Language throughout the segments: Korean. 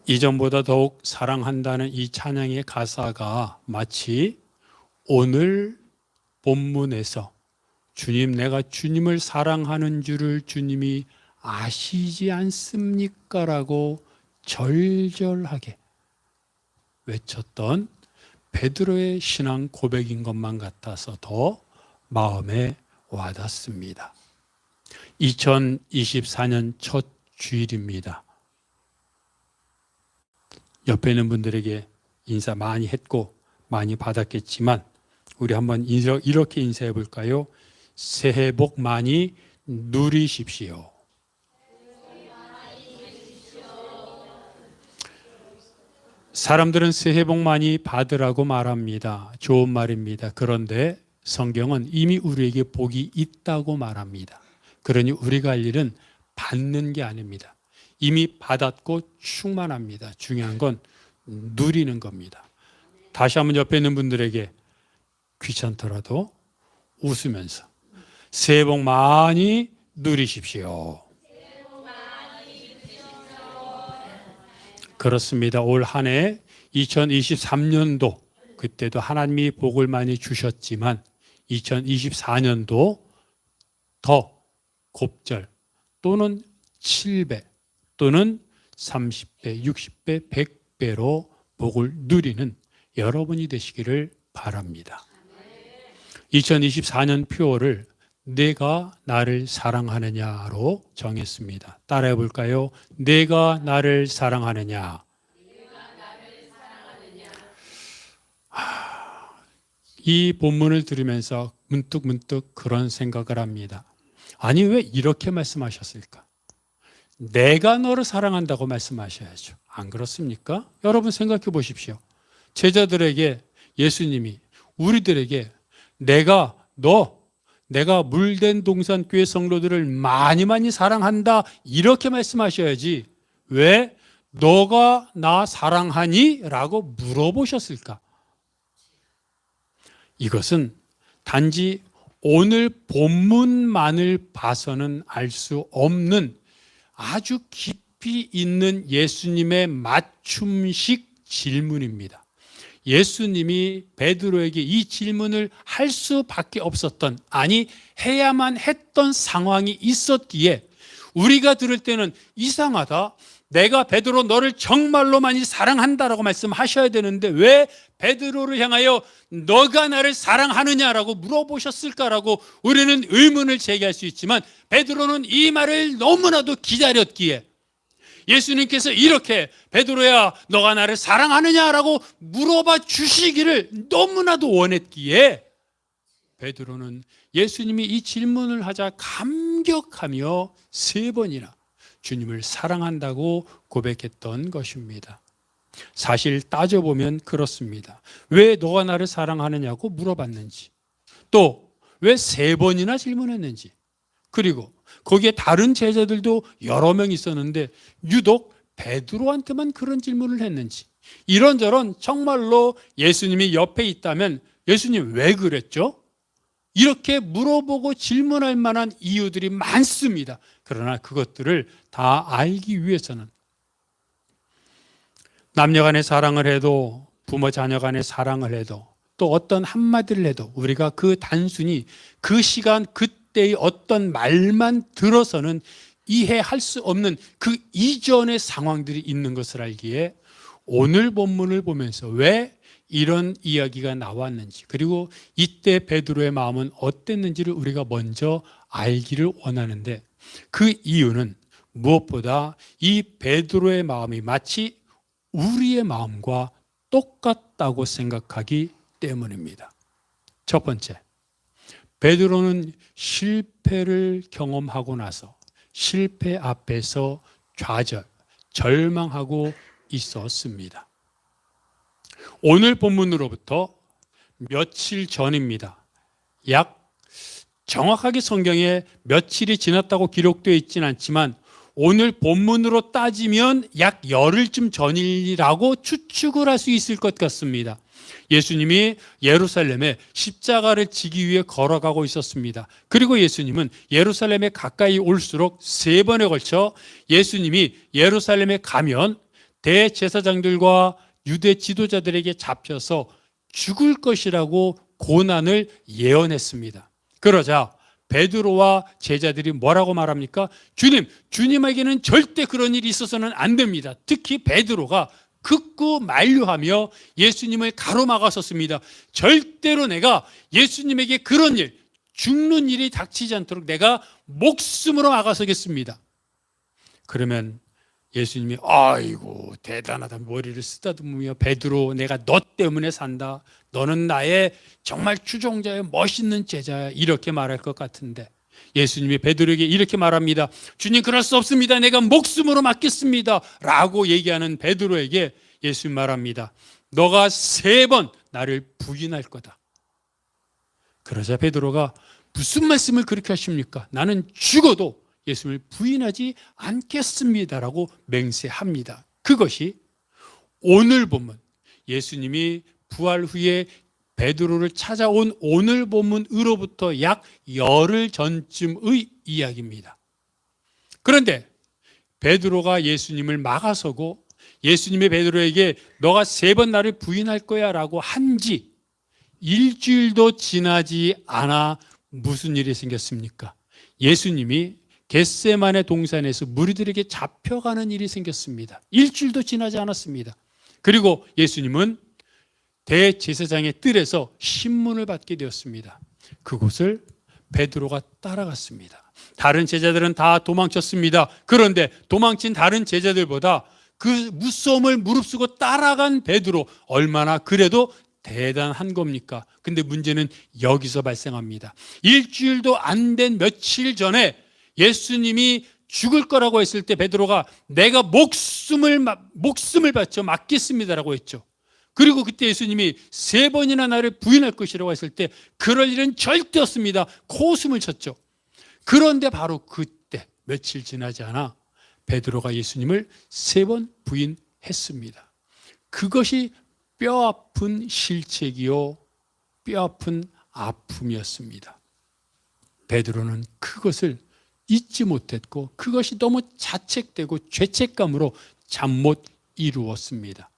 이전보다 더욱 사랑한다는 이 찬양의 가사가 마치 오늘 본문에서 주님, 내가 주님을 사랑하는 줄을 주님이 아시지 않습니까? 라고 절절하게 외쳤던 베드로의 신앙 고백인 것만 같아서 더 마음에 와닿습니다. 2024년 첫 주일입니다. 옆에 있는 분들에게 인사 많이 했고 많이 받았겠지만 우리 한번 이렇게 인사해 볼까요? 새해 복 많이 누리십시오. 사람들은 새해 복 많이 받으라고 말합니다. 좋은 말입니다. 그런데 성경은 이미 우리에게 복이 있다고 말합니다. 그러니 우리가 할 일은 받는 게 아닙니다. 이미 받았고 충만합니다. 중요한 건 누리는 겁니다. 다시 한번 옆에 있는 분들에게 귀찮더라도 웃으면서 새해 복 많이 누리십시오. 그렇습니다. 올 한 해 2023년도 그때도 하나님이 복을 많이 주셨지만 2024년도 더 곱절 또는 7배 또는 30배, 60배, 100배로 복을 누리는 여러분이 되시기를 바랍니다. 2024년 표어를 내가 나를 사랑하느냐로 정했습니다. 따라해 볼까요? 내가 나를 사랑하느냐. 이 본문을 들으면서 문득 그런 생각을 합니다. 아니, 왜 이렇게 말씀하셨을까? 내가 너를 사랑한다고 말씀하셔야죠. 안 그렇습니까? 여러분 생각해 보십시오. 제자들에게 예수님이 우리들에게 내가 물된 동산교회 성도들을 많이 사랑한다 이렇게 말씀하셔야지 왜 너가 나 사랑하니? 라고 물어보셨을까? 이것은 단지 오늘 본문만을 봐서는 알 수 없는 아주 깊이 있는 예수님의 맞춤식 질문입니다. 예수님이 베드로에게 이 질문을 할 수밖에 없었던, 아니 해야만 했던 상황이 있었기에 우리가 들을 때는 이상하다, 내가 베드로 너를 정말로 많이 사랑한다라고 말씀하셔야 되는데 왜 베드로를 향하여 너가 나를 사랑하느냐라고 물어보셨을까라고 우리는 의문을 제기할 수 있지만 베드로는 이 말을 너무나도 기다렸기에 예수님께서 이렇게 베드로야 너가 나를 사랑하느냐라고 물어봐 주시기를 너무나도 원했기에 베드로는 예수님이 이 질문을 하자 감격하며 3번이나 주님을 사랑한다고 고백했던 것입니다. 사실 따져보면 그렇습니다. 왜 너가 나를 사랑하느냐고 물어봤는지, 또 왜 3번이나 질문했는지, 그리고 거기에 다른 제자들도 여러 명 있었는데 유독 베드로한테만 그런 질문을 했는지, 이런저런 정말로 예수님이 옆에 있다면 예수님 왜 그랬죠? 이렇게 물어보고 질문할 만한 이유들이 많습니다. 그러나 그것들을 다 알기 위해서는 남녀 간의 사랑을 해도 부모 자녀 간의 사랑을 해도 또 어떤 한마디를 해도 우리가 그 단순히 그 시간 그때의 어떤 말만 들어서는 이해할 수 없는 그 이전의 상황들이 있는 것을 알기에 오늘 본문을 보면서 왜 이런 이야기가 나왔는지, 그리고 이때 베드로의 마음은 어땠는지를 우리가 먼저 알기를 원하는데 그 이유는 무엇보다 이 베드로의 마음이 마치 우리의 마음과 똑같다고 생각하기 때문입니다. 첫 번째, 베드로는 실패를 경험하고 나서 실패 앞에서 절망하고 있었습니다. 오늘 본문으로부터 며칠 전입니다. 정확하게 성경에 며칠이 지났다고 기록되어 있지는 않지만 오늘 본문으로 따지면 약 열흘쯤 전이라고 추측을 할 수 있을 것 같습니다. 예수님이 예루살렘에 십자가를 지기 위해 걸어가고 있었습니다. 그리고 예수님은 예루살렘에 가까이 올수록 3번에 걸쳐 예수님이 예루살렘에 가면 대제사장들과 유대 지도자들에게 잡혀서 죽을 것이라고 고난을 예언했습니다. 그러자 베드로와 제자들이 뭐라고 말합니까? 주님에게는 절대 그런 일이 있어서는 안 됩니다. 특히 베드로가 극구 만류하며 예수님을 가로막았었습니다. 절대로 내가 예수님에게 그런 일, 죽는 일이 닥치지 않도록 내가 목숨으로 막아서겠습니다. 그러면 예수님이 아이고 대단하다 머리를 쓰다듬으며 베드로 내가 너 때문에 산다. 너는 나의 정말 추종자의 멋있는 제자야. 이렇게 말할 것 같은데 예수님이 베드로에게 이렇게 말합니다. 주님 그럴 수 없습니다. 내가 목숨으로 맡겠습니다. 라고 얘기하는 베드로에게 예수님 말합니다. 너가 3번 나를 부인할 거다. 그러자 베드로가 무슨 말씀을 그렇게 하십니까? 나는 죽어도 예수님을 부인하지 않겠습니다라고 맹세합니다. 그것이 오늘 본문, 예수님이 부활 후에 베드로를 찾아온 오늘 본문으로부터 약 열흘 전쯤의 이야기입니다. 그런데 베드로가 예수님을 막아서고 예수님이 베드로에게 너가 3번 나를 부인할 거야 라고 한 지 일주일도 지나지 않아 무슨 일이 생겼습니까? 예수님이 겟세마네 동산에서 무리들에게 잡혀가는 일이 생겼습니다. 일주일도 지나지 않았습니다. 그리고 예수님은 대제사장의 뜰에서 신문을 받게 되었습니다. 그곳을 베드로가 따라갔습니다. 다른 제자들은 다 도망쳤습니다. 그런데 도망친 다른 제자들보다 그 무서움을 무릅쓰고 따라간 베드로 얼마나 그래도 대단한 겁니까? 근데 문제는 여기서 발생합니다. 일주일도 안 된 며칠 전에 예수님이 죽을 거라고 했을 때 베드로가 내가 목숨을 바쳐 맡겠습니다라고 했죠. 그리고 그때 예수님이 3번이나 나를 부인할 것이라고 했을 때 그럴 일은 절대 없습니다. 코웃음을 쳤죠. 그런데 바로 그때 며칠 지나지 않아 베드로가 예수님을 3번 부인했습니다. 그것이 뼈아픈 실책이요 뼈아픈 아픔이었습니다. 베드로는 그것을 잊지 못했고 그것이 너무 자책되고 죄책감으로 잠 못 이루었습니다.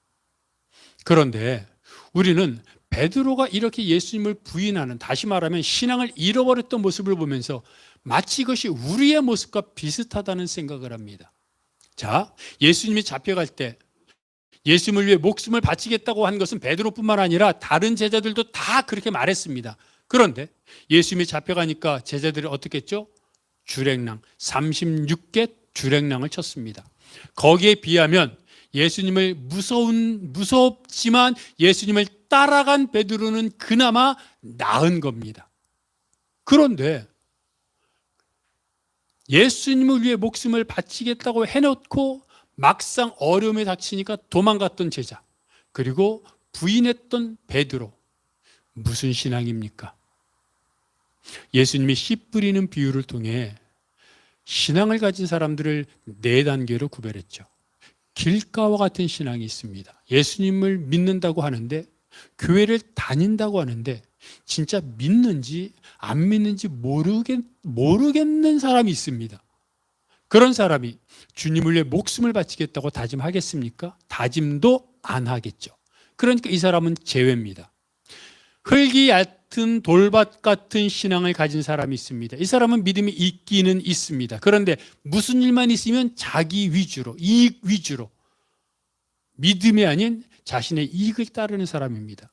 그런데 우리는 베드로가 이렇게 예수님을 부인하는, 다시 말하면 신앙을 잃어버렸던 모습을 보면서 마치 이것이 우리의 모습과 비슷하다는 생각을 합니다. 자, 예수님이 잡혀갈 때 예수님을 위해 목숨을 바치겠다고 한 것은 베드로뿐만 아니라 다른 제자들도 다 그렇게 말했습니다. 그런데 예수님이 잡혀가니까 제자들이 어떻게 했죠? 주랭랑, 36개 주랭랑을 쳤습니다. 거기에 비하면 예수님을 무섭지만 예수님을 따라간 베드로는 그나마 나은 겁니다. 그런데 예수님을 위해 목숨을 바치겠다고 해놓고 막상 어려움에 닥치니까 도망갔던 제자, 그리고 부인했던 베드로, 무슨 신앙입니까? 예수님이 씨 뿌리는 비유를 통해 신앙을 가진 사람들을 4단계로 구별했죠. 길가와 같은 신앙이 있습니다. 예수님을 믿는다고 하는데, 교회를 다닌다고 하는데 진짜 믿는지 안 믿는지 모르겠는 사람이 있습니다. 그런 사람이 주님을 위해 목숨을 바치겠다고 다짐하겠습니까? 다짐도 안 하겠죠. 그러니까 이 사람은 제외입니다. 흙이 얕은 돌밭 같은 신앙을 가진 사람이 있습니다. 이 사람은 믿음이 있기는 있습니다. 그런데 무슨 일만 있으면 자기 위주로, 이익 위주로, 믿음이 아닌 자신의 이익을 따르는 사람입니다.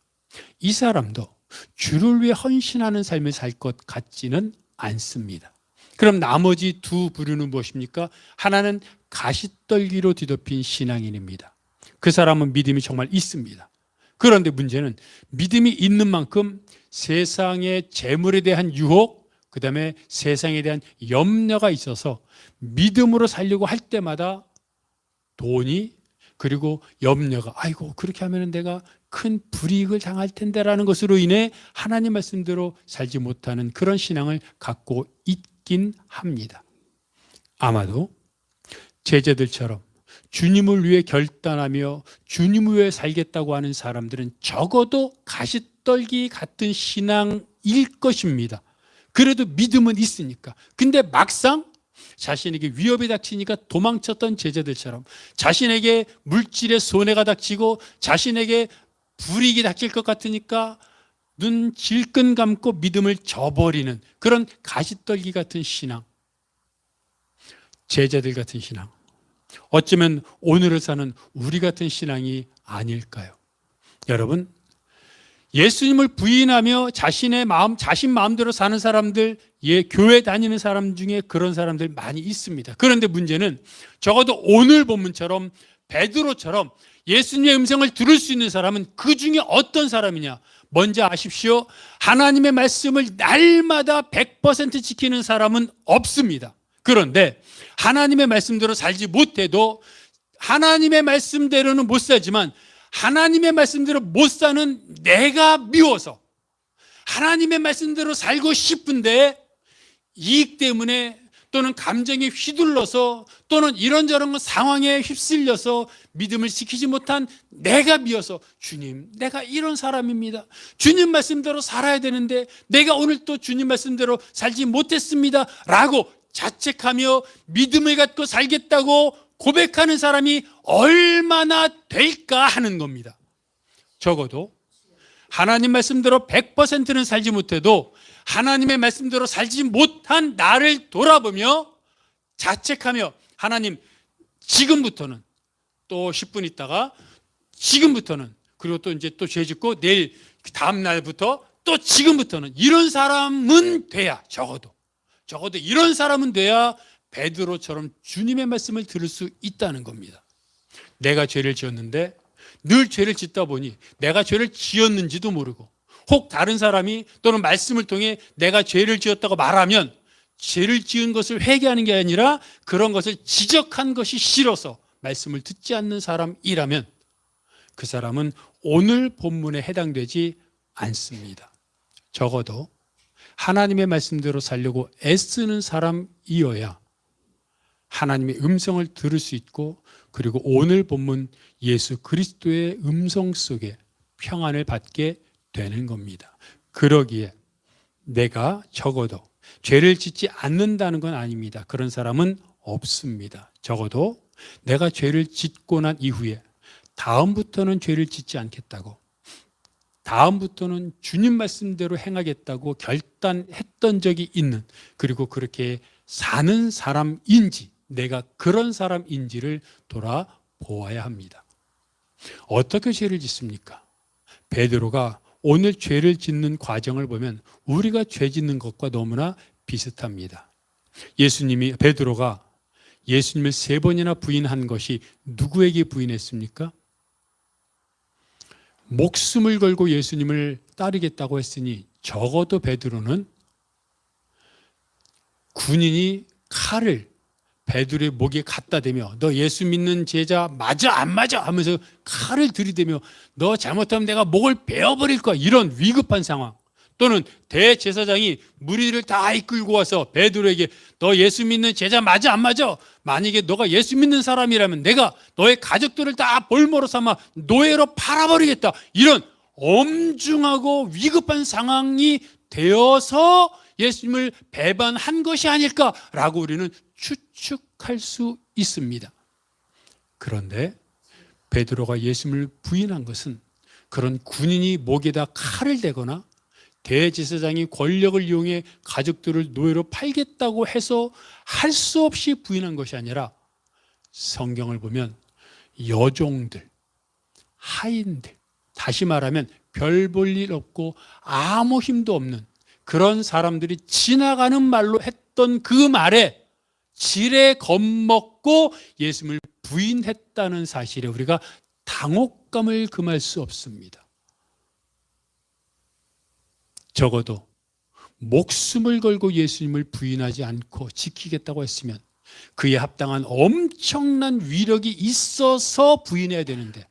이 사람도 주를 위해 헌신하는 삶을 살 것 같지는 않습니다. 그럼 나머지 2 부류는 무엇입니까? 하나는 가시떨기로 뒤덮인 신앙인입니다. 그 사람은 믿음이 정말 있습니다. 그런데 문제는 믿음이 있는 만큼 세상의 재물에 대한 유혹, 그 다음에 세상에 대한 염려가 있어서 믿음으로 살려고 할 때마다 돈이, 그리고 염려가, 아이고 그렇게 하면 내가 큰 불이익을 당할 텐데라는 것으로 인해 하나님 말씀대로 살지 못하는 그런 신앙을 갖고 있긴 합니다. 아마도 제자들처럼 주님을 위해 결단하며 주님을 위해 살겠다고 하는 사람들은 적어도 가시떨기 같은 신앙일 것입니다. 그래도 믿음은 있으니까. 근데 막상 자신에게 위협이 닥치니까 도망쳤던 제자들처럼, 자신에게 물질의 손해가 닥치고 자신에게 불이익이 닥칠 것 같으니까 눈 질끈 감고 믿음을 저버리는 그런 가시떨기 같은 신앙, 제자들 같은 신앙, 어쩌면 오늘을 사는 우리 같은 신앙이 아닐까요? 여러분, 예수님을 부인하며 자신의 마음, 자신 마음대로 사는 사람들, 교회 다니는 사람 중에 그런 사람들 많이 있습니다. 그런데 문제는 적어도 오늘 본문처럼 베드로처럼 예수님의 음성을 들을 수 있는 사람은 그 중에 어떤 사람이냐? 먼저 아십시오. 하나님의 말씀을 날마다 100% 지키는 사람은 없습니다. 그런데 하나님의 말씀대로 살지 못해도, 하나님의 말씀대로는 못 살지만 하나님의 말씀대로 못 사는 내가 미워서 하나님의 말씀대로 살고 싶은데 이익 때문에 또는 감정에 휘둘러서 또는 이런저런 상황에 휩쓸려서 믿음을 지키지 못한 내가 미워서, 주님, 내가 이런 사람입니다. 주님 말씀대로 살아야 되는데 내가 오늘 또 주님 말씀대로 살지 못했습니다 라고 자책하며 믿음을 갖고 살겠다고 고백하는 사람이 얼마나 될까 하는 겁니다. 적어도 하나님 말씀대로 100%는 살지 못해도 하나님의 말씀대로 살지 못한 나를 돌아보며 자책하며, 하나님, 지금부터는, 또 10분 있다가 지금부터는, 그리고 또 이제 또 죄 짓고 내일 다음 날부터 또 지금부터는, 이런 사람은 돼야, 적어도 이런 사람은 돼야 베드로처럼 주님의 말씀을 들을 수 있다는 겁니다. 내가 죄를 지었는데 늘 죄를 짓다 보니 내가 죄를 지었는지도 모르고, 혹 다른 사람이 또는 말씀을 통해 내가 죄를 지었다고 말하면 죄를 지은 것을 회개하는 게 아니라 그런 것을 지적한 것이 싫어서 말씀을 듣지 않는 사람이라면 그 사람은 오늘 본문에 해당되지 않습니다. 적어도 하나님의 말씀대로 살려고 애쓰는 사람이어야 하나님의 음성을 들을 수 있고, 그리고 오늘 본문 예수 그리스도의 음성 속에 평안을 받게 되는 겁니다. 그러기에 내가 적어도 죄를 짓지 않는다는 건 아닙니다. 그런 사람은 없습니다. 적어도 내가 죄를 짓고 난 이후에 다음부터는 죄를 짓지 않겠다고, 다음부터는 주님 말씀대로 행하겠다고 결단했던 적이 있는, 그리고 그렇게 사는 사람인지, 내가 그런 사람인지를 돌아보아야 합니다. 어떻게 죄를 짓습니까? 베드로가 오늘 죄를 짓는 과정을 보면 우리가 죄 짓는 것과 너무나 비슷합니다. 베드로가 예수님을 3번이나 부인한 것이 누구에게 부인했습니까? 목숨을 걸고 예수님을 따르겠다고 했으니 적어도 베드로는 군인이 칼을 베드로의 목에 갖다 대며 너 예수 믿는 제자 맞아 안 맞아 하면서 칼을 들이대며 너 잘못하면 내가 목을 베어버릴 거야, 이런 위급한 상황, 또는 대제사장이 무리를 다 이끌고 와서 베드로에게 너 예수 믿는 제자 맞아 안 맞아, 만약에 너가 예수 믿는 사람이라면 내가 너의 가족들을 다 볼모로 삼아 노예로 팔아버리겠다, 이런 엄중하고 위급한 상황이 되어서 예수님을 배반한 것이 아닐까라고 우리는 추측할 수 있습니다. 그런데 베드로가 예수님을 부인한 것은 그런 군인이 목에다 칼을 대거나 대제사장이 권력을 이용해 가족들을 노예로 팔겠다고 해서 할 수 없이 부인한 것이 아니라, 성경을 보면 여종들, 하인들, 다시 말하면 별 볼 일 없고 아무 힘도 없는 그런 사람들이 지나가는 말로 했던 그 말에 지레 겁먹고 예수님을 부인했다는 사실에 우리가 당혹감을 금할 수 없습니다. 적어도 목숨을 걸고 예수님을 부인하지 않고 지키겠다고 했으면 그에 합당한 엄청난 위력이 있어서 부인해야 되는데,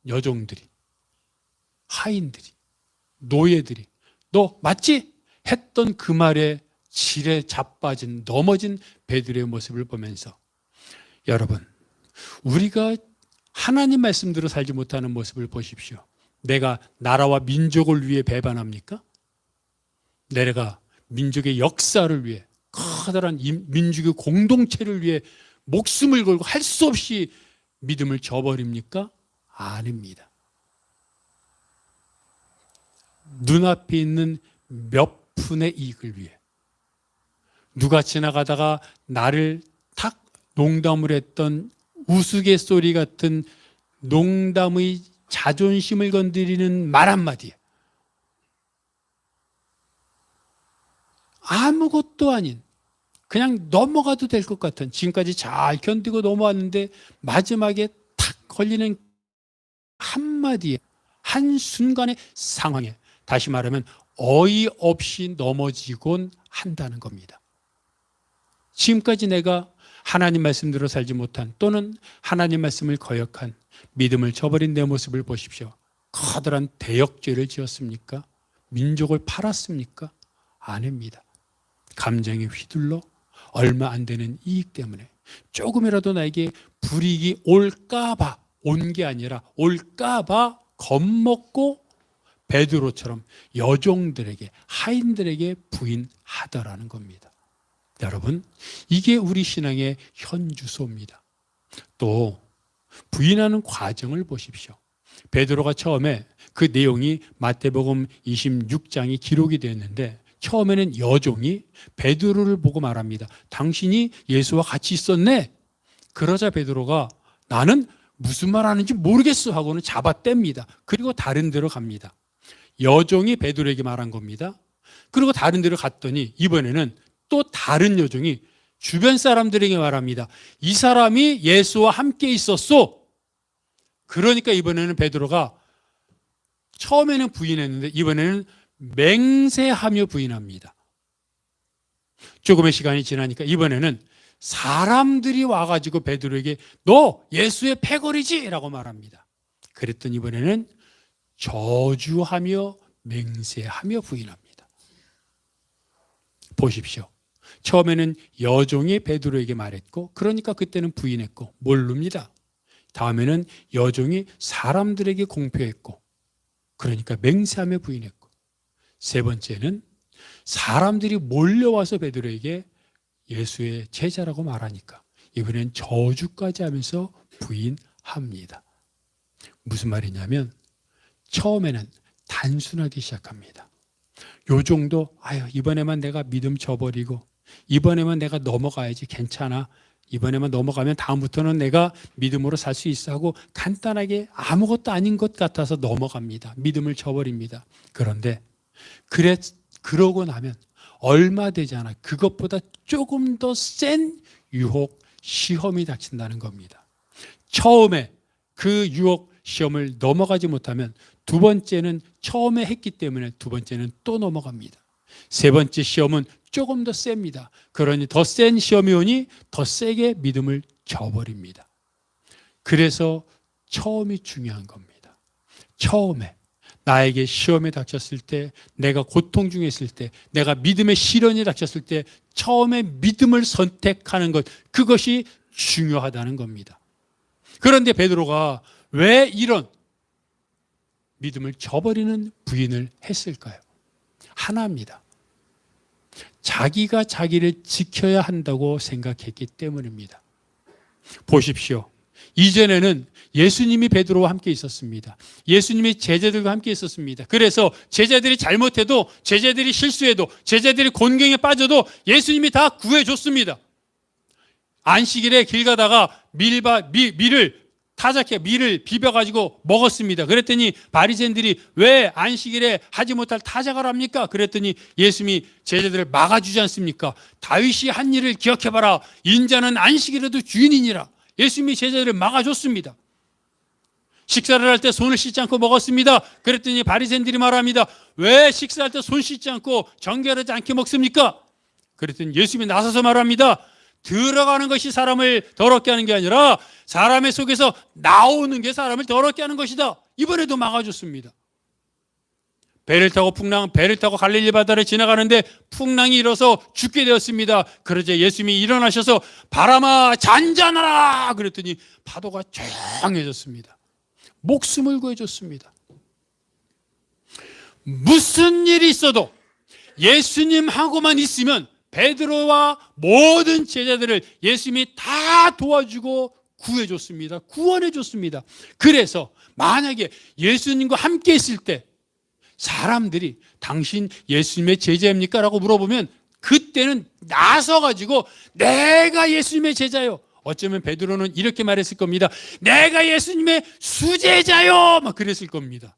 여종들이, 하인들이, 노예들이 너 맞지? 했던 그 말에 지레 자빠진, 넘어진 베드로의 모습을 보면서, 여러분, 우리가 하나님 말씀대로 살지 못하는 모습을 보십시오. 내가 나라와 민족을 위해 배반합니까? 내가 민족의 역사를 위해, 커다란 민족의 공동체를 위해 목숨을 걸고 할 수 없이 믿음을 저버립니까? 아닙니다. 눈앞에 있는 몇 푼의 이익을 위해, 누가 지나가다가 나를 탁 농담을 했던 우스갯소리 같은 농담의 자존심을 건드리는 말 한마디에 아무것도 아닌, 그냥 넘어가도 될 것 같은, 지금까지 잘 견디고 넘어왔는데 마지막에 탁 걸리는 한마디에, 한순간의 상황에, 다시 말하면 어이없이 넘어지곤 한다는 겁니다. 지금까지 내가 하나님 말씀대로 살지 못한, 또는 하나님 말씀을 거역한, 믿음을 저버린 내 모습을 보십시오. 커다란 대역죄를 지었습니까? 민족을 팔았습니까? 아닙니다. 감정에 휘둘러 얼마 안 되는 이익 때문에 조금이라도 나에게 불이익이 올까봐 온 게 아니라 올까봐 겁먹고 베드로처럼 여종들에게, 하인들에게 부인하더라는 겁니다. 여러분, 이게 우리 신앙의 현주소입니다. 또 부인하는 과정을 보십시오. 베드로가 처음에, 그 내용이 마태복음 26장이 기록이 되었는데, 처음에는 여종이 베드로를 보고 말합니다. 당신이 예수와 같이 있었네. 그러자 베드로가 나는 무슨 말 하는지 모르겠어 하고는 잡아뗍니다. 그리고 다른 데로 갑니다. 여종이 베드로에게 말한 겁니다. 그리고 다른 데로 갔더니 이번에는 또 다른 여종이 주변 사람들에게 말합니다. 이 사람이 예수와 함께 있었소. 그러니까 이번에는 베드로가, 처음에는 부인했는데 이번에는 맹세하며 부인합니다. 조금의 시간이 지나니까 이번에는 사람들이 와가지고 베드로에게 너 예수의 패거리지? 라고 말합니다. 그랬더니 이번에는 저주하며 맹세하며 부인합니다. 보십시오. 처음에는 여종이 베드로에게 말했고, 그러니까 그때는 부인했고 모릅니다. 다음에는 여종이 사람들에게 공표했고, 그러니까 맹세하며 부인했고, 세 번째는 사람들이 몰려와서 베드로에게 예수의 제자라고 말하니까 이번엔 저주까지 하면서 부인합니다. 무슨 말이냐면, 처음에는 단순하게 시작합니다. 요 정도, 이번에만 내가 믿음 저버리고, 이번에만 내가 넘어가야지, 괜찮아, 이번에만 넘어가면 다음부터는 내가 믿음으로 살 수 있어 하고 간단하게 아무것도 아닌 것 같아서 넘어갑니다. 믿음을 저버립니다. 그런데 그러고 나면 얼마 되지 않아 그것보다 조금 더 센 유혹, 시험이 닥친다는 겁니다. 처음에 그 유혹, 시험을 넘어가지 못하면 두 번째는 처음에 했기 때문에 두 번째는 또 넘어갑니다. 세 번째 시험은 조금 더 셉니다. 그러니 더 센 시험이 오니 더 세게 믿음을 저버립니다. 그래서 처음이 중요한 겁니다. 처음에 나에게 시험에 닥쳤을 때, 내가 고통 중에 있을 때, 내가 믿음의 시련이 닥쳤을 때 처음에 믿음을 선택하는 것, 그것이 중요하다는 겁니다. 그런데 베드로가 왜 이런 믿음을 저버리는 부인을 했을까요? 하나입니다. 자기가 자기를 지켜야 한다고 생각했기 때문입니다. 보십시오. 이전에는 예수님이 베드로와 함께 있었습니다. 예수님이 제자들과 함께 있었습니다. 그래서 제자들이 잘못해도, 제자들이 실수해도, 제자들이 곤경에 빠져도 예수님이 다 구해줬습니다. 안식일에 길 가다가 밀을 비벼가지고 먹었습니다. 그랬더니 바리새인들이 왜 안식일에 하지 못할 타작을 합니까? 그랬더니 예수님이 제자들을 막아주지 않습니까? 다윗이 한 일을 기억해봐라. 인자는 안식일에도 주인이니라. 예수님이 제자들을 막아줬습니다. 식사를 할 때 손을 씻지 않고 먹었습니다. 그랬더니 바리새인들이 말합니다. 왜 식사할 때 손 씻지 않고 정결하지 않게 먹습니까? 그랬더니 예수님이 나서서 말합니다. 들어가는 것이 사람을 더럽게 하는 게 아니라 사람의 속에서 나오는 게 사람을 더럽게 하는 것이다. 이번에도 막아줬습니다. 배를 타고 갈릴리 바다를 지나가는데 풍랑이 일어서 죽게 되었습니다. 그러자 예수님이 일어나셔서 바람아 잔잔하라 그랬더니 파도가 조용해졌습니다. 목숨을 구해줬습니다. 무슨 일이 있어도 예수님하고만 있으면 베드로와 모든 제자들을 예수님이 다 도와주고 구해줬습니다. 구원해줬습니다. 그래서 만약에 예수님과 함께 있을 때 사람들이 당신 예수님의 제자입니까? 라고 물어보면 그때는 나서가지고 내가 예수님의 제자요. 어쩌면 베드로는 이렇게 말했을 겁니다. 내가 예수님의 수제자요. 막 그랬을 겁니다.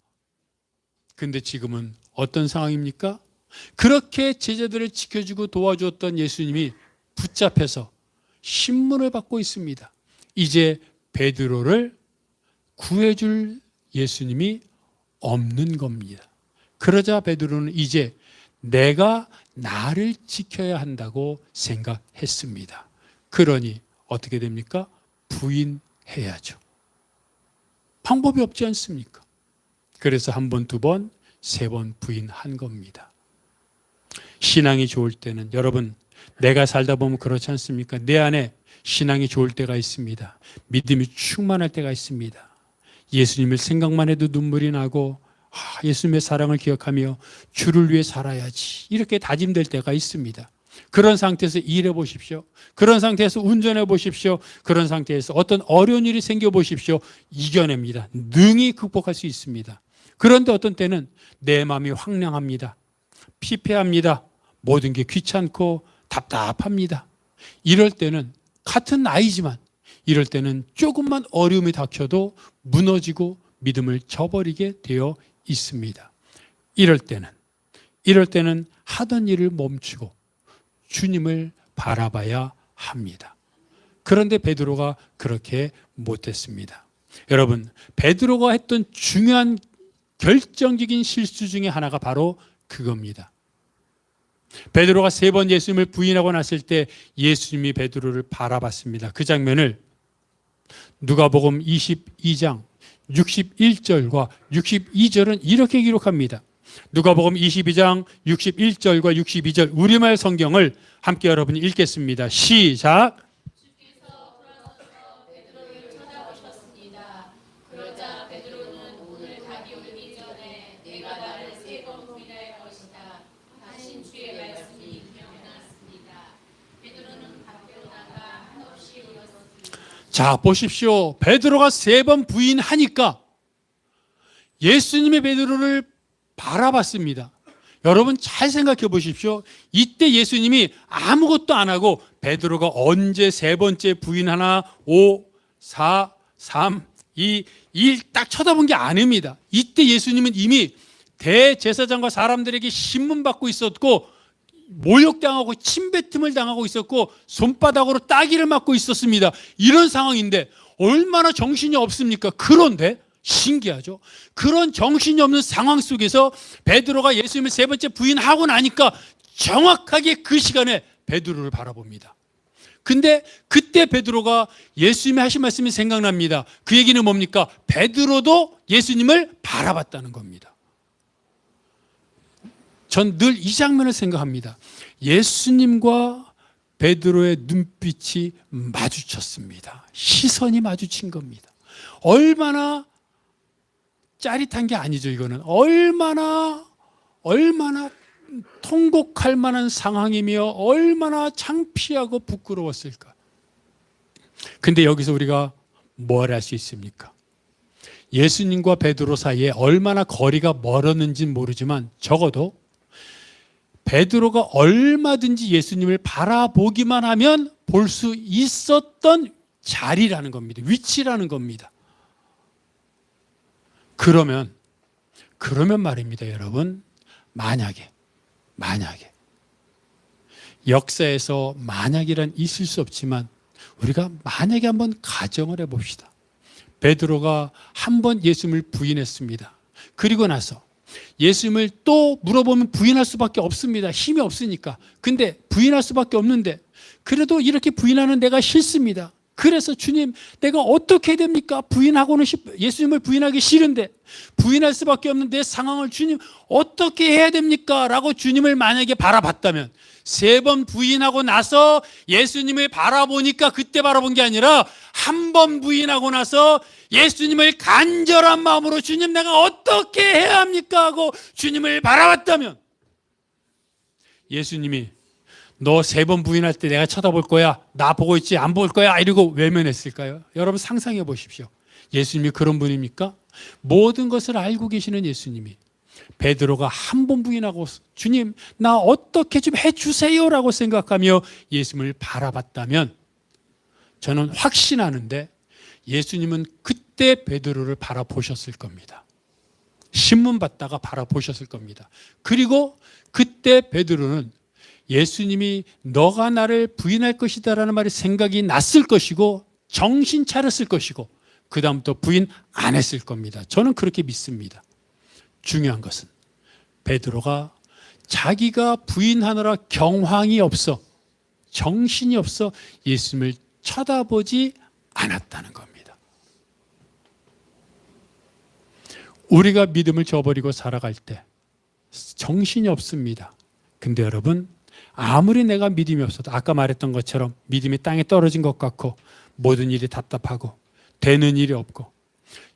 근데 지금은 어떤 상황입니까? 그렇게 제자들을 지켜주고 도와주었던 예수님이 붙잡혀서 신문을 받고 있습니다. 이제 베드로를 구해줄 예수님이 없는 겁니다. 그러자 베드로는 이제 내가 나를 지켜야 한다고 생각했습니다. 그러니 어떻게 됩니까? 부인해야죠. 방법이 없지 않습니까? 그래서 한 번, 두 번, 세 번 부인한 겁니다. 신앙이 좋을 때는 여러분 내가 살다 보면 그렇지 않습니까? 내 안에 신앙이 좋을 때가 있습니다. 믿음이 충만할 때가 있습니다. 예수님을 생각만 해도 눈물이 나고 예수님의 사랑을 기억하며 주를 위해 살아야지 이렇게 다짐될 때가 있습니다. 그런 상태에서 일해 보십시오. 그런 상태에서 운전해 보십시오. 그런 상태에서 어떤 어려운 일이 생겨 보십시오. 이겨냅니다. 능히 극복할 수 있습니다. 그런데 어떤 때는 내 마음이 황량합니다. 피폐합니다. 모든 게 귀찮고 답답합니다. 이럴 때는 같은 나이지만 이럴 때는 조금만 어려움이 닥쳐도 무너지고 믿음을 저버리게 되어 있습니다. 이럴 때는 하던 일을 멈추고 주님을 바라봐야 합니다. 그런데 베드로가 그렇게 못했습니다. 여러분, 베드로가 했던 중요한 결정적인 실수 중에 하나가 바로 그겁니다. 베드로가 세 번 예수님을 부인하고 났을 때 예수님이 베드로를 바라봤습니다. 그 장면을 누가복음 22장 61절과 62절은 이렇게 기록합니다. 누가복음 22장 61절과 62절 우리말 성경을 함께 여러분이 읽겠습니다. 시작. 주께서 돌아서서 베드로를 찾아오셨습니다. 그러자 베드로는 오늘 닭이 울기 전에 내가 나를 세 번 부인할 것이다 하신 주의 말씀이 기억났습니다. 베드로는 밖으로 나가 한없이 울었습니다. 자, 보십시오. 베드로가 세 번 부인하니까 예수님의 베드로를 바라봤습니다. 여러분 잘 생각해 보십시오. 이때 예수님이 아무것도 안 하고 베드로가 언제 세 번째 부인하나 5, 4, 3, 2, 1 딱 쳐다본 게 아닙니다. 이때 예수님은 이미 대제사장과 사람들에게 신문받고 있었고 모욕당하고 침뱉음을 당하고 있었고 손바닥으로 따기를 맞고 있었습니다. 이런 상황인데 얼마나 정신이 없습니까? 그런데 신기하죠. 그런 정신이 없는 상황 속에서 베드로가 예수님을 세 번째 부인하고 나니까 정확하게 그 시간에 베드로를 바라봅니다. 근데 그때 베드로가 예수님이 하신 말씀이 생각납니다. 그 얘기는 뭡니까? 베드로도 예수님을 바라봤다는 겁니다. 전 늘 이 장면을 생각합니다. 예수님과 베드로의 눈빛이 마주쳤습니다. 시선이 마주친 겁니다. 얼마나 짜릿한 게 아니죠. 이거는 얼마나 통곡할 만한 상황이며 얼마나 창피하고 부끄러웠을까. 근데 여기서 우리가 뭘 할 수 있습니까? 예수님과 베드로 사이에 얼마나 거리가 멀었는지는 모르지만 적어도 베드로가 얼마든지 예수님을 바라보기만 하면 볼 수 있었던 자리라는 겁니다. 위치라는 겁니다. 그러면 말입니다, 여러분. 만약에 역사에서 만약이란 있을 수 없지만 우리가 만약에 한번 가정을 해봅시다. 베드로가 한 번 예수님을 부인했습니다. 그리고 나서 예수님을 또 물어보면 부인할 수밖에 없습니다. 힘이 없으니까. 근데 부인할 수밖에 없는데 그래도 이렇게 부인하는 내가 싫습니다. 그래서 주님, 내가 어떻게 해야 됩니까? 예수님을 부인하기 싫은데 부인할 수밖에 없는 내 상황을 주님 어떻게 해야 됩니까? 라고 주님을 만약에 바라봤다면 세 번 부인하고 나서 예수님을 바라보니까 그때 바라본 게 아니라 한 번 부인하고 나서 예수님을 간절한 마음으로 주님 내가 어떻게 해야 합니까? 하고 주님을 바라봤다면 예수님이 너 3번 부인할 때 내가 쳐다볼 거야. 나 보고 있지 안 볼 거야. 이러고 외면했을까요? 여러분 상상해 보십시오. 예수님이 그런 분입니까? 모든 것을 알고 계시는 예수님이 베드로가 한 번 부인하고 주님 나 어떻게 좀 해주세요 라고 생각하며 예수님을 바라봤다면 저는 확신하는데 예수님은 그때 베드로를 바라보셨을 겁니다. 신문 받다가 바라보셨을 겁니다. 그리고 그때 베드로는 예수님이 너가 나를 부인할 것이다 라는 말이 생각이 났을 것이고 정신 차렸을 것이고 그 다음부터 부인 안 했을 겁니다. 저는 그렇게 믿습니다. 중요한 것은 베드로가 자기가 부인하느라 경황이 없어 정신이 없어 예수님을 쳐다보지 않았다는 겁니다. 우리가 믿음을 저버리고 살아갈 때 정신이 없습니다. 근데 여러분 아무리 내가 믿음이 없어도 아까 말했던 것처럼 믿음이 땅에 떨어진 것 같고 모든 일이 답답하고 되는 일이 없고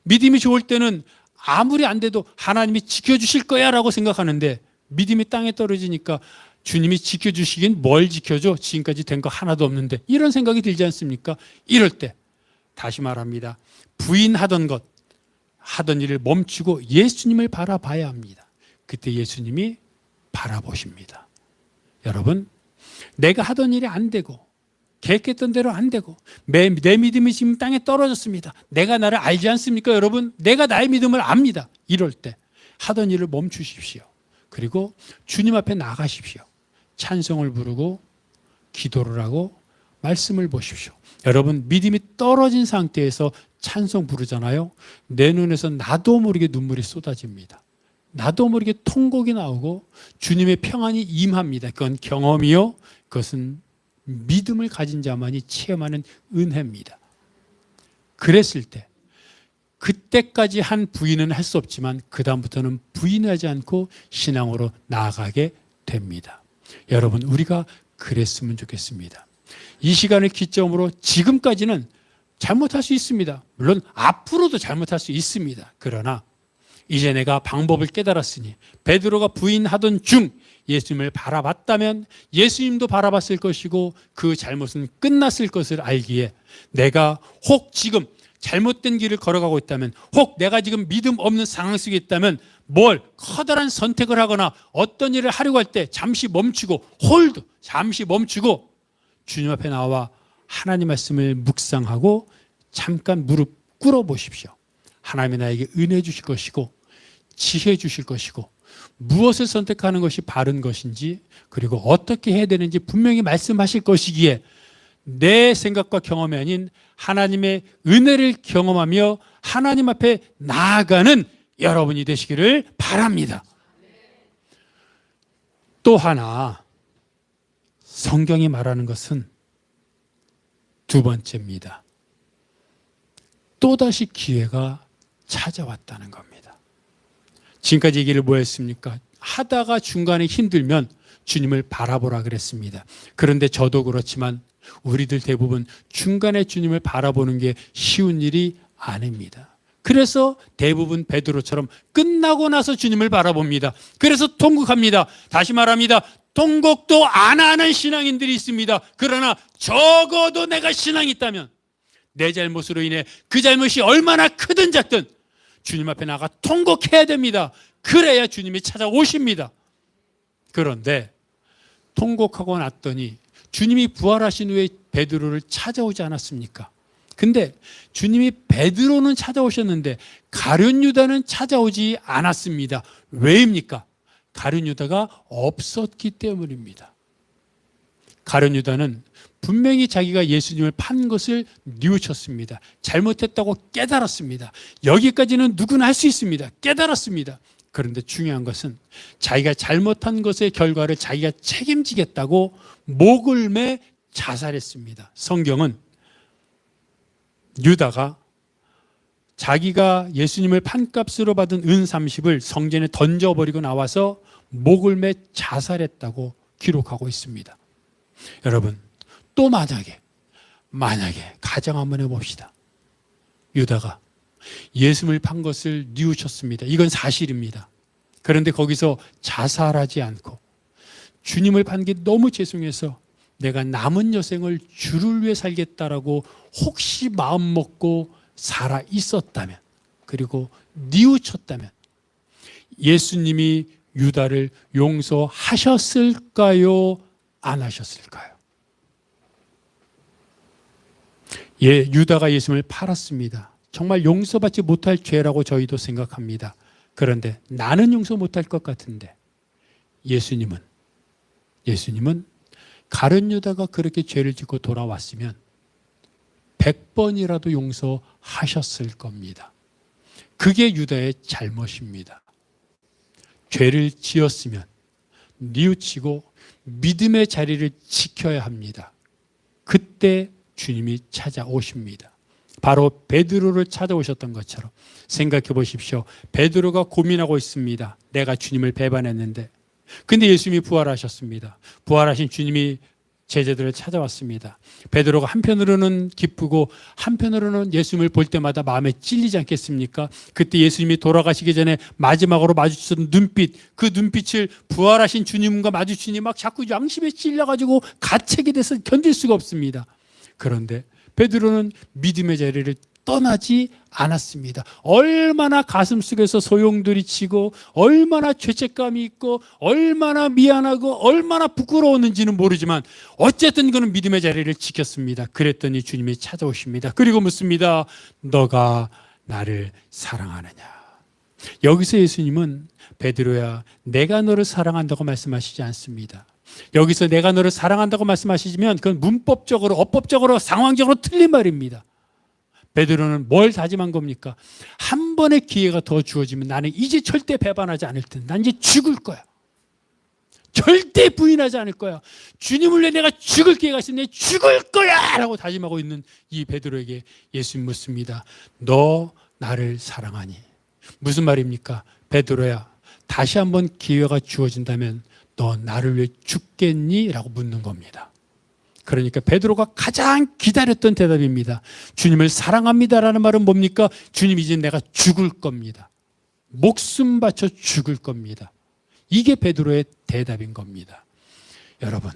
믿음이 좋을 때는 아무리 안 돼도 하나님이 지켜주실 거야 라고 생각하는데 믿음이 땅에 떨어지니까 주님이 지켜주시긴 뭘 지켜줘? 지금까지 된 거 하나도 없는데 이런 생각이 들지 않습니까? 이럴 때 다시 말합니다. 부인하던 것 하던 일을 멈추고 예수님을 바라봐야 합니다. 그때 예수님이 바라보십니다. 여러분 내가 하던 일이 안 되고 계획했던 대로 안 되고 내 믿음이 지금 땅에 떨어졌습니다. 내가 나를 알지 않습니까 여러분? 내가 나의 믿음을 압니다. 이럴 때 하던 일을 멈추십시오. 그리고 주님 앞에 나가십시오. 찬송을 부르고 기도를 하고 말씀을 보십시오. 여러분 믿음이 떨어진 상태에서 찬송 부르잖아요. 내 눈에서 나도 모르게 눈물이 쏟아집니다. 나도 모르게 통곡이 나오고 주님의 평안이 임합니다. 그건 경험이요. 그것은 믿음을 가진 자만이 체험하는 은혜입니다. 그랬을 때 그때까지 한 부인은 할 수 없지만 그 다음부터는 부인하지 않고 신앙으로 나아가게 됩니다. 여러분 우리가 그랬으면 좋겠습니다. 이 시간을 기점으로 지금까지는 잘못할 수 있습니다. 물론 앞으로도 잘못할 수 있습니다. 그러나 이제 내가 방법을 깨달았으니 베드로가 부인하던 중 예수님을 바라봤다면 예수님도 바라봤을 것이고 그 잘못은 끝났을 것을 알기에 내가 혹 지금 잘못된 길을 걸어가고 있다면 혹 내가 지금 믿음 없는 상황 속에 있다면 뭘 커다란 선택을 하거나 어떤 일을 하려고 할 때 잠시 멈추고 잠시 멈추고 주님 앞에 나와 하나님 말씀을 묵상하고 잠깐 무릎 꿇어 보십시오. 하나님이 나에게 은혜 주실 것이고 지혜 주실 것이고 무엇을 선택하는 것이 바른 것인지 그리고 어떻게 해야 되는지 분명히 말씀하실 것이기에 내 생각과 경험이 아닌 하나님의 은혜를 경험하며 하나님 앞에 나아가는 여러분이 되시기를 바랍니다. 또 하나 성경이 말하는 것은 두 번째입니다. 또다시 기회가 찾아왔다는 겁니다. 지금까지 얘기를 뭐 했습니까? 하다가 중간에 힘들면 주님을 바라보라 그랬습니다. 그런데 저도 그렇지만 우리들 대부분 중간에 주님을 바라보는 게 쉬운 일이 아닙니다. 그래서 대부분 베드로처럼 끝나고 나서 주님을 바라봅니다. 그래서 통곡합니다. 다시 말합니다. 통곡도 안 하는 신앙인들이 있습니다. 그러나 적어도 내가 신앙이 있다면 내 잘못으로 인해 그 잘못이 얼마나 크든 작든 주님 앞에 나가 통곡해야 됩니다. 그래야 주님이 찾아오십니다. 그런데 통곡하고 났더니 주님이 부활하신 후에 베드로를 찾아오지 않았습니까? 근데 주님이 베드로는 찾아오셨는데 가룟 유다는 찾아오지 않았습니다. 왜입니까? 가룟 유다가 없었기 때문입니다. 가룟 유다는 분명히 자기가 예수님을 판 것을 뉘우쳤습니다. 잘못했다고 깨달았습니다. 여기까지는 누구나 할 수 있습니다. 깨달았습니다. 그런데 중요한 것은 자기가 잘못한 것의 결과를 자기가 책임지겠다고 목을 매 자살했습니다. 성경은 유다가 자기가 예수님을 판값으로 받은 은 30을 성전에 던져버리고 나와서 목을 매 자살했다고 기록하고 있습니다. 여러분 또 만약에 가정 한번 해봅시다. 유다가 예수님을 판 것을 뉘우쳤습니다. 이건 사실입니다. 그런데 거기서 자살하지 않고 주님을 받는 게 너무 죄송해서 내가 남은 여생을 주를 위해 살겠다라고 혹시 마음 먹고 살아 있었다면, 그리고 뉘우쳤다면 예수님이 유다를 용서하셨을까요? 안 하셨을까요? 유다가 예수님을 팔았습니다. 정말 용서받지 못할 죄라고 저희도 생각합니다. 그런데 나는 용서 못할 것 같은데 예수님은 가룟 유다가 그렇게 죄를 짓고 돌아왔으면 100번이라도 용서하셨을 겁니다. 그게 유다의 잘못입니다. 죄를 지었으면 뉘우치고 믿음의 자리를 지켜야 합니다. 그때 주님이 찾아오십니다. 바로 베드로를 찾아오셨던 것처럼 생각해 보십시오. 베드로가 고민하고 있습니다. 내가 주님을 배반했는데. 근데 예수님이 부활하셨습니다. 부활하신 주님이 제자들을 찾아왔습니다. 베드로가 한편으로는 기쁘고 한편으로는 예수님을 볼 때마다 마음에 찔리지 않겠습니까? 그때 예수님이 돌아가시기 전에 마지막으로 마주쳤던 눈빛, 그 눈빛을 부활하신 주님과 마주치니 막 자꾸 양심에 찔려가지고 가책이 돼서 견딜 수가 없습니다. 그런데 베드로는 믿음의 자리를 떠나지 않았습니다. 얼마나 가슴속에서 소용돌이 치고 얼마나 죄책감이 있고 얼마나 미안하고 얼마나 부끄러웠는지는 모르지만 어쨌든 그는 믿음의 자리를 지켰습니다. 그랬더니 주님이 찾아오십니다. 그리고 묻습니다. 너가 나를 사랑하느냐? 여기서 예수님은 베드로야, 내가 너를 사랑한다고 말씀하시지 않습니다. 여기서 내가 너를 사랑한다고 말씀하시면 그건 문법적으로, 어법적으로, 상황적으로 틀린 말입니다. 베드로는 뭘 다짐한 겁니까? 한 번의 기회가 더 주어지면 나는 이제 절대 배반하지 않을 텐데, 난 이제 죽을 거야. 절대 부인하지 않을 거야. 주님을 위해 내가 죽을 기회가 있으니 죽을 거야! 라고 다짐하고 있는 이 베드로에게 예수님 묻습니다. 너 나를 사랑하니? 무슨 말입니까? 베드로야, 다시 한번 기회가 주어진다면 너 나를 위해 죽겠니? 라고 묻는 겁니다. 그러니까 베드로가 가장 기다렸던 대답입니다. 주님을 사랑합니다라는 말은 뭡니까? 주님, 이제 내가 죽을 겁니다. 목숨 바쳐 죽을 겁니다. 이게 베드로의 대답인 겁니다. 여러분,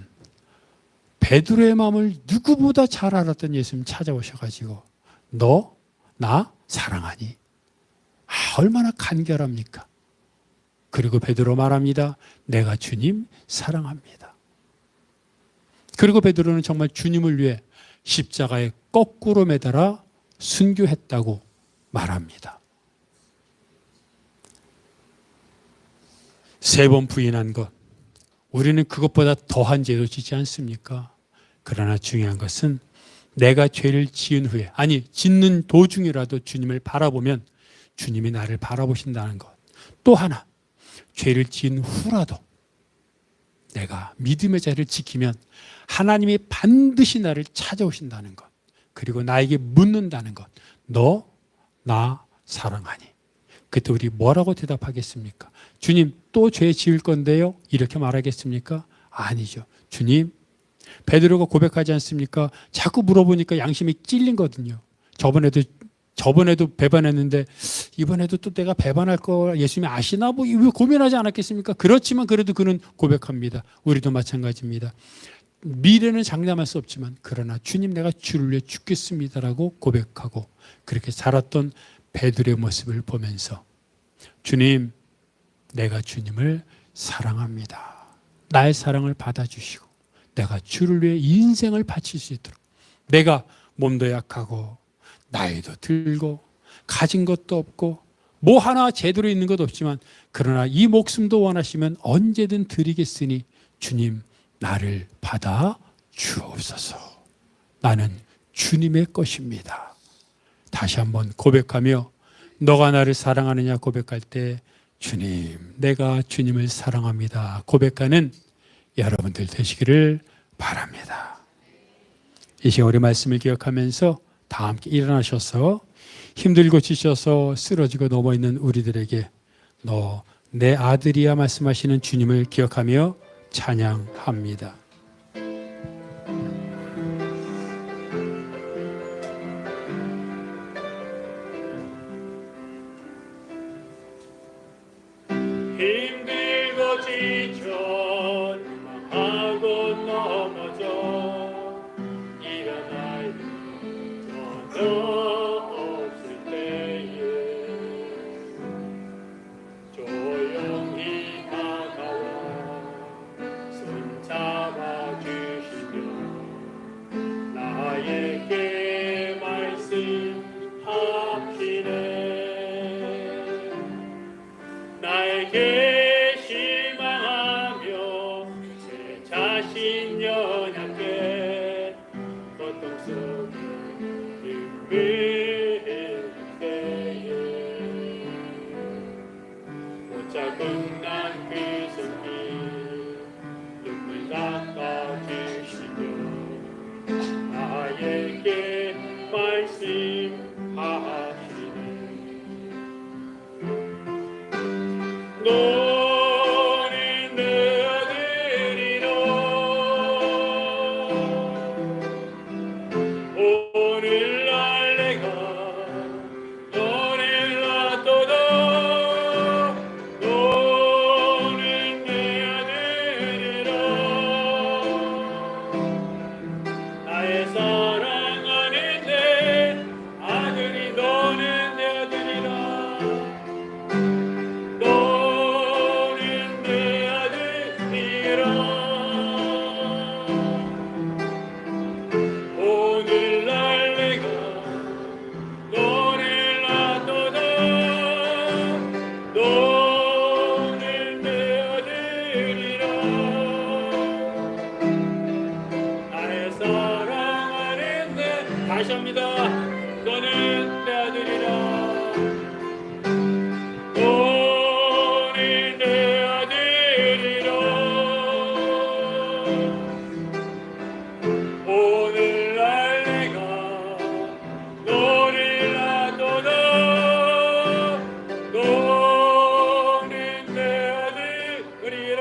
베드로의 마음을 누구보다 잘 알았던 예수님 찾아오셔가지고 너 나 사랑하니? 얼마나 간결합니까? 그리고 베드로 말합니다. 내가 주님 사랑합니다. 그리고 베드로는 정말 주님을 위해 십자가에 거꾸로 매달아 순교했다고 말합니다. 3번 부인한 것, 우리는 그것보다 더한 죄도 짓지 않습니까? 그러나 중요한 것은 내가 죄를 지은 후에, 아니 짓는 도중이라도 주님을 바라보면 주님이 나를 바라보신다는 것. 또 하나, 죄를 지은 후라도 내가 믿음의 자리를 지키면 하나님이 반드시 나를 찾아오신다는 것, 그리고 나에게 묻는다는 것. 너 나 사랑하니? 그때 우리 뭐라고 대답하겠습니까? 주님, 또 죄 지을 건데요? 이렇게 말하겠습니까? 아니죠. 주님, 베드로가 고백하지 않습니까? 자꾸 물어보니까 양심이 찔린거든요. 저번에도 배반했는데 이번에도 또 내가 배반할 거 예수님이 아시나? 뭐 고민하지 않았겠습니까? 그렇지만 그래도 그는 고백합니다. 우리도 마찬가지입니다. 미래는 장담할 수 없지만 그러나 주님, 내가 주를 위해 죽겠습니다라고 고백하고 그렇게 살았던 베드로의 모습을 보면서 주님, 내가 주님을 사랑합니다. 나의 사랑을 받아주시고 내가 주를 위해 인생을 바칠 수 있도록, 내가 몸도 약하고 나이도 들고 가진 것도 없고 뭐 하나 제대로 있는 것도 없지만 그러나 이 목숨도 원하시면 언제든 드리겠으니 주님, 나를 받아 주옵소서. 나는 주님의 것입니다. 다시 한번 고백하며 너가 나를 사랑하느냐 고백할 때 주님, 내가 주님을 사랑합니다 고백하는 여러분들 되시기를 바랍니다. 이 시간 우리 말씀을 기억하면서 다 함께 일어나셔서 힘들고 지쳐서 쓰러지고 넘어있는 우리들에게 너 내 아들이야 말씀하시는 주님을 기억하며 찬양합니다. 힘들고 지쳐 나의 사랑하는 내 다시 합니다. 너는 내 아들이라. 너는 내 아들이라. 오늘날 내가 너를 놔둬도 너는 내 아들이라.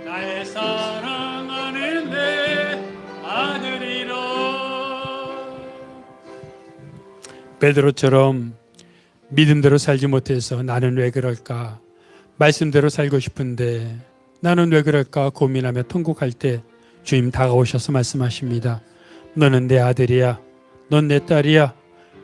나의 사랑하는 내 아들이라. 베드로처럼 믿음대로 살지 못해서 나는 왜 그럴까? 말씀대로 살고 싶은데 나는 왜 그럴까? 고민하며 통곡할 때 주님 다가오셔서 말씀하십니다. 너는 내 아들이야. 넌 내 딸이야.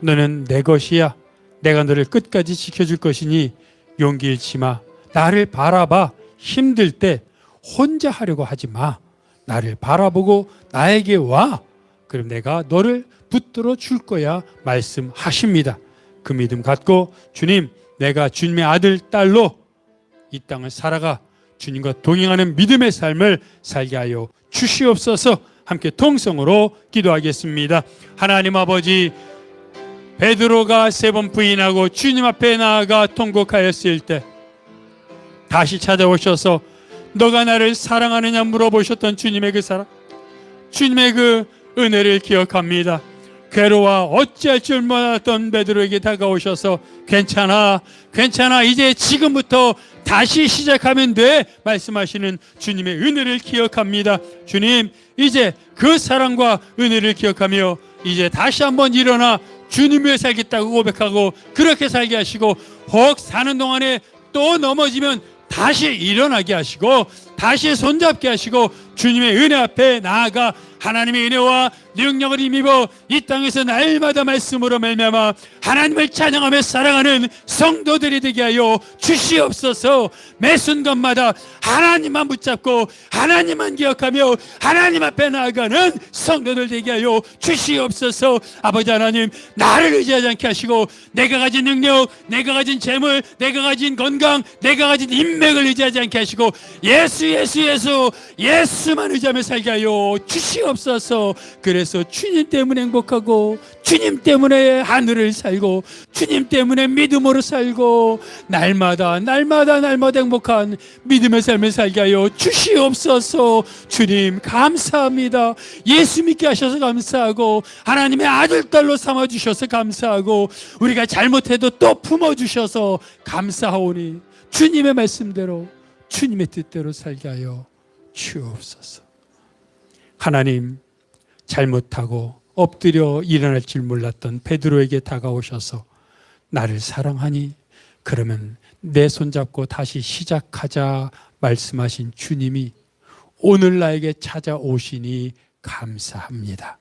너는 내 것이야. 내가 너를 끝까지 지켜줄 것이니 용기 잃지 마. 나를 바라봐. 힘들 때 혼자 하려고 하지 마. 나를 바라보고 나에게 와. 그럼 내가 너를 붙들어 줄 거야 말씀하십니다. 그 믿음 갖고 주님, 내가 주님의 아들, 딸로 이 땅을 살아가 주님과 동행하는 믿음의 삶을 살게 하여 주시옵소서. 함께 통성으로 기도하겠습니다. 하나님 아버지, 베드로가 3번 부인하고 주님 앞에 나아가 통곡하였을 때 다시 찾아오셔서 너가 나를 사랑하느냐 물어보셨던 주님의 그 사랑, 주님의 그 은혜를 기억합니다. 괴로워 어찌할 줄 몰랐던 베드로에게 다가오셔서 괜찮아, 괜찮아, 이제 지금부터 다시 시작하면 돼 말씀하시는 주님의 은혜를 기억합니다. 주님, 이제 그 사랑과 은혜를 기억하며 이제 다시 한번 일어나 주님 위해 살겠다고 고백하고 그렇게 살게 하시고, 혹 사는 동안에 또 넘어지면 다시 일어나게 하시고 다시 손잡게 하시고 주님의 은혜 앞에 나아가 하나님의 은혜와 능력을 힘입어 이 땅에서 날마다 말씀으로 말미암아 하나님을 찬양하며 살아가는 성도들이 되게 하여 주시옵소서. 매 순간마다 하나님만 붙잡고 하나님만 기억하며 하나님 앞에 나아가는 성도들 되게 하여 주시옵소서. 아버지 하나님, 나를 의지하지 않게 하시고 내가 가진 능력, 내가 가진 재물, 내가 가진 건강, 내가 가진 인맥을 의지하지 않게 하시고 예수만 의지하며 살게 하여 주시옵소서. 그래서 주님 때문에 행복하고 주님 때문에 하늘을 살고 주님 때문에 믿음으로 살고 날마다 행복한 믿음의 삶을 살게 하여 주시옵소서. 주님 감사합니다. 예수 믿게 하셔서 감사하고 하나님의 아들 딸로 삼아주셔서 감사하고 우리가 잘못해도 또 품어주셔서 감사하오니 주님의 말씀대로 주님의 뜻대로 살게 하여 주옵소서. 하나님, 잘못하고 엎드려 일어날 줄 몰랐던 베드로에게 다가오셔서 나를 사랑하니 그러면 내 손잡고 다시 시작하자 말씀하신 주님이 오늘 나에게 찾아오시니 감사합니다.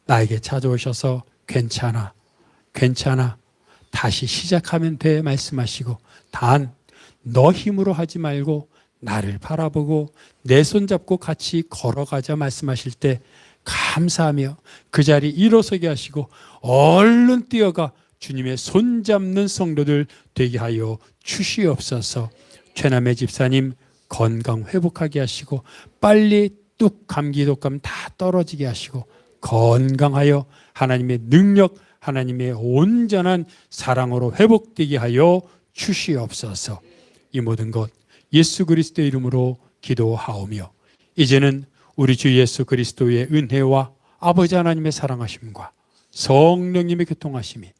나에게 찾아오셔서 괜찮아 다시 시작하면 돼 말씀하시고 단 너 힘으로 하지 말고 나를 바라보고 내 손잡고 같이 걸어가자 말씀하실 때 감사하며 그 자리 일어서게 하시고 얼른 뛰어가 주님의 손잡는 성도들 되게 하여 주시옵소서. 최남의 집사님 건강 회복하게 하시고 빨리 뚝 감기 독감 다 떨어지게 하시고 건강하여 하나님의 능력, 하나님의 온전한 사랑으로 회복되게 하여 주시옵소서. 이 모든 것 예수 그리스도의 이름으로 기도하오며 이제는 우리 주 예수 그리스도의 은혜와 아버지 하나님의 사랑하심과 성령님의 교통하심이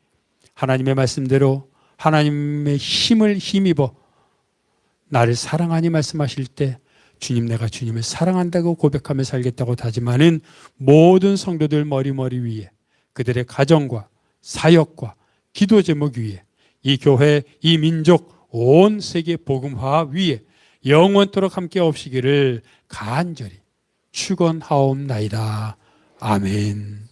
하나님의 말씀대로 하나님의 힘을 힘입어 나를 사랑하니 말씀하실 때 주님, 내가 주님을 사랑한다고 고백하며 살겠다고 다짐하는 모든 성도들 머리 위에 그들의 가정과 사역과 기도 제목 위에 이 교회, 이 민족, 온 세계 복음화 위에 영원토록 함께 없시기를 간절히 축원하옵나이다. 아멘.